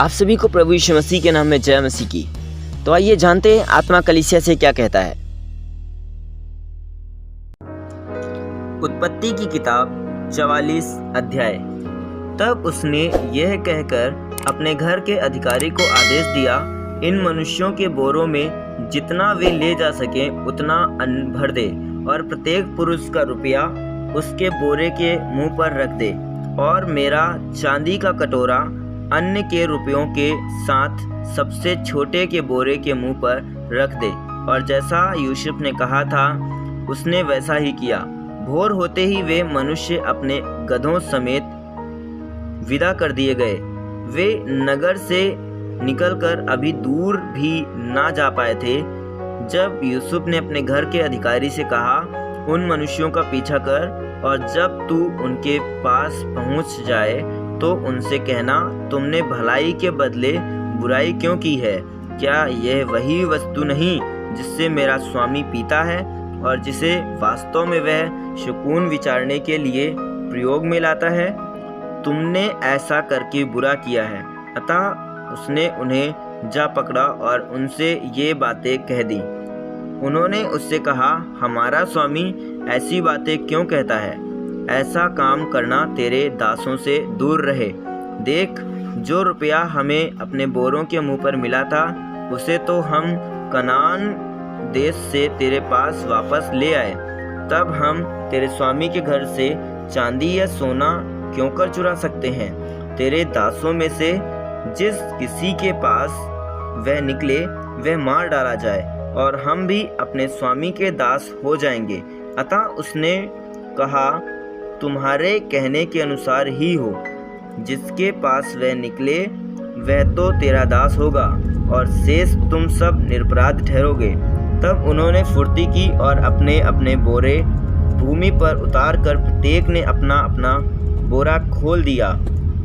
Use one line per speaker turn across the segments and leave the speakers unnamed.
आप सभी को प्रभु यीशु मसीह के नाम में जय मसीह की। तो आइए जानते हैं आत्मा कलीसिया से क्या कहता है। उत्पत्ति की किताब 44 अध्याय। तब उसने यह कहकर अपने घर के अधिकारी को आदेश दिया, इन मनुष्यों के बोरों में जितना वे ले जा सकें उतना अन्न भर दे और प्रत्येक पुरुष का रुपया उसके बोरे के मुंह पर रख दे, और मेरा चांदी का कटोरा अन्य के रुपयों के साथ सबसे छोटे के बोरे के मुंह पर रख दे। और जैसा यूसुफ ने कहा था उसने वैसा ही किया। भोर होते ही वे मनुष्य अपने गधों समेत विदा कर दिए गए। वे नगर से निकलकर अभी दूर भी ना जा पाए थे जब यूसुफ ने अपने घर के अधिकारी से कहा, उन मनुष्यों का पीछा कर, और जब तू उनके पास पहुंच जाए तो उनसे कहना, तुमने भलाई के बदले बुराई क्यों की है? क्या यह वही वस्तु नहीं जिससे मेरा स्वामी पीता है और जिसे वास्तव में वह शकुन विचारने के लिए प्रयोग में लाता है? तुमने ऐसा करके बुरा किया है। अतः उसने उन्हें जा पकड़ा और उनसे ये बातें कह दी। उन्होंने उससे कहा, हमारा स्वामी ऐसी बातें क्यों कहता है? ऐसा काम करना तेरे दासों से दूर रहे। देख, जो रुपया हमें अपने बोरों के मुंह पर मिला था उसे तो हम कनान देश से तेरे पास वापस ले आए। तब हम तेरे स्वामी के घर से चांदी या सोना क्यों कर चुरा सकते हैं? तेरे दासों में से जिस किसी के पास वह निकले वह मार डाला जाए और हम भी अपने स्वामी के दास हो जाएंगे। अतः उसने कहा, तुम्हारे कहने के अनुसार ही हो। जिसके पास वह निकले वह तो तेरा दास होगा और शेष तुम सब निरपराध ठहरोगे। तब उन्होंने फुर्ती की और अपने अपने बोरे भूमि पर उतार कर प्रत्येक ने अपना अपना बोरा खोल दिया।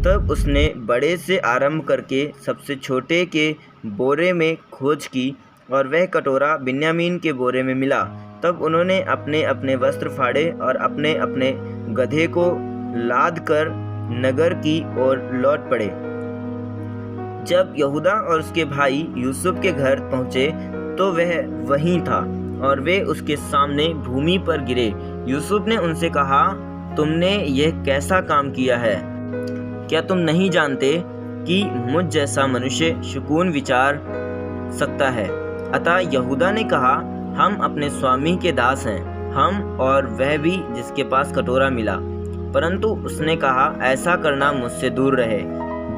तब उसने बड़े से आरंभ करके सबसे छोटे के बोरे में खोज की और वह कटोरा बिन्यामीन के बोरे में मिला। तब उन्होंने अपने अपने वस्त्र फाड़े और अपने अपने गधे को लाद कर नगर की ओर लौट पड़े। जब यहूदा और उसके भाई यूसुफ के घर पहुँचे तो वह वहीं था और वे उसके सामने भूमि पर गिरे। यूसुफ ने उनसे कहा, तुमने यह कैसा काम किया है? क्या तुम नहीं जानते कि मुझ जैसा मनुष्य शकुन विचार सकता है? अतः यहूदा ने कहा, हम अपने स्वामी के दास हैं, हम और वह भी जिसके पास कटोरा मिला। परंतु उसने कहा, ऐसा करना मुझसे दूर रहे।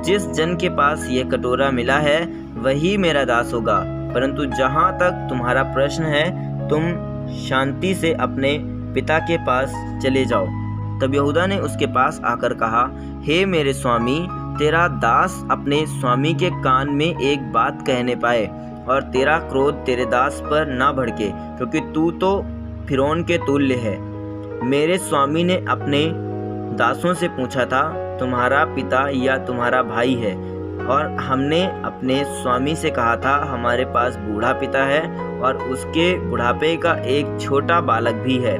जिस जन के पास यह कटोरा मिला है वही मेरा दास होगा। परंतु जहाँ तक तुम्हारा प्रश्न है, तुम शांति से अपने पिता के पास चले जाओ। तब यहूदा ने उसके पास आकर कहा, हे मेरे स्वामी, तेरा दास अपने स्वामी के कान में एक बात कहने पाए और तेरा क्रोध तेरे दास पर ना भड़के, क्योंकि तू तो फिरौन के तुल्य है। मेरे स्वामी ने अपने दासों से पूछा था, तुम्हारा पिता या तुम्हारा भाई है? और हमने अपने स्वामी से कहा था, हमारे पास बूढ़ा पिता है और उसके बुढ़ापे का एक छोटा बालक भी है।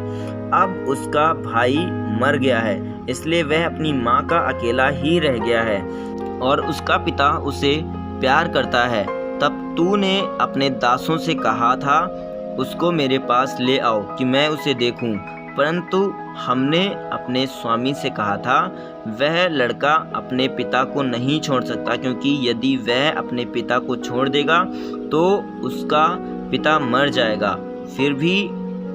अब उसका भाई मर गया है, इसलिए वह अपनी माँ का अकेला ही रह गया है और उसका पिता उसे प्यार करता है। तब तूने अपने दासों से कहा था, उसको मेरे पास ले आओ कि मैं उसे देखूं। परंतु हमने अपने स्वामी से कहा था, वह लड़का अपने पिता को नहीं छोड़ सकता, क्योंकि यदि वह अपने पिता को छोड़ देगा तो उसका पिता मर जाएगा। फिर भी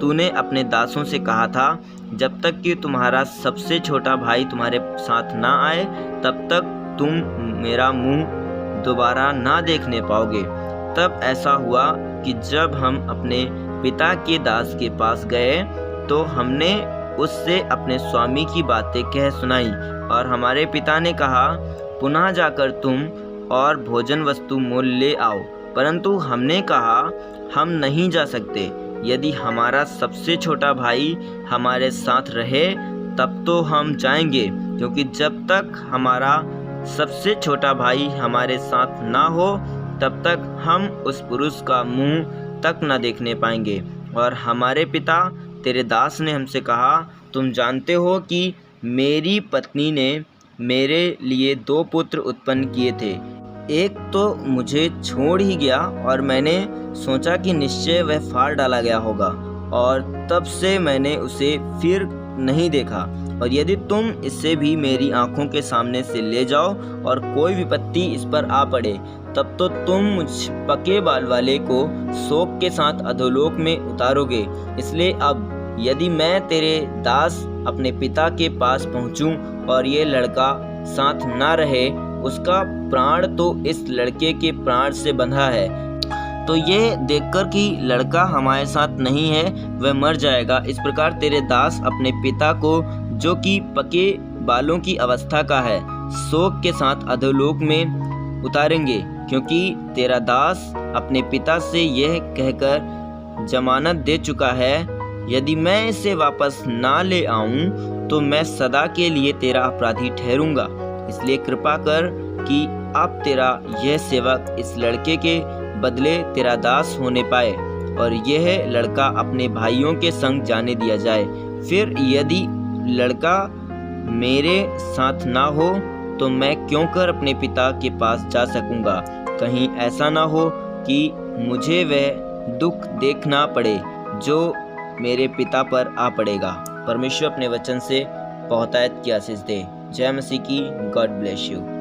तूने अपने दासों से कहा था, जब तक कि तुम्हारा सबसे छोटा भाई तुम्हारे साथ ना आए तब तक तुम मेरा मुंह दोबारा ना देखने पाओगे। तब ऐसा हुआ कि जब हम अपने पिता के दास के पास गए तो हमने उससे अपने स्वामी की बातें कह सुनाई और हमारे पिता ने कहा, पुनः जाकर तुम और भोजन वस्तु मोल ले आओ। परंतु हमने कहा, हम नहीं जा सकते। यदि हमारा सबसे छोटा भाई हमारे साथ रहे तब तो हम जाएंगे, क्योंकि जब तक हमारा सबसे छोटा भाई हमारे साथ ना हो तब तक हम उस पुरुष का मुंह तक न देखने पाएंगे। और हमारे पिता तेरे दास ने हमसे कहा, तुम जानते हो कि मेरी पत्नी ने मेरे लिए 2 पुत्र उत्पन्न किए थे, एक तो मुझे छोड़ ही गया और मैंने सोचा कि निश्चय वह फाड़ डाला गया होगा, और तब से मैंने उसे फिर नहीं देखा। और यदि तुम इसे भी मेरी आंखों के सामने से ले जाओ और कोई विपत्ति इस पर आ पड़े, तब तो तुम मुझ पके बाल वाले को शोक के साथ अधोलोक में उतारोगे। इसलिए अब यदि मैं तेरे दास अपने पिता के पास पहुंचूं और ये लड़का साथ ना रहे, उसका प्राण तो इस लड़के के प्राण से बंधा है। तो ये देखकर कि लड़का हमारे साथ नहीं है, वह मर जाएगा। इस प्रकार तेरे दास अपने पिता को, जो कि पके बालों की अवस्था का है, शोक के साथ अधोलोक में उतारेंगे, क्योंकि तेरा दास अपने पिता से यह कहकर जमानत दे चुका है, यदि मैं इसे वापस ना ले आऊं तो मैं सदा के लिए तेरा अपराधी ठहरूंगा। इसलिए कृपा कर कि अब तेरा यह सेवक इस लड़के के बदले तेरा दास होने पाए, और यह लड़का अपने भाइयों के संग जाने दिया जाए। फिर यदि लड़का मेरे साथ ना हो तो मैं क्यों कर अपने पिता के पास जा सकूंगा। कहीं ऐसा ना हो कि मुझे वह दुख देखना पड़े जो मेरे पिता पर आ पड़ेगा। परमेश्वर अपने वचन से बहुतायत की आशीष दे। जय मसीह की। God bless you.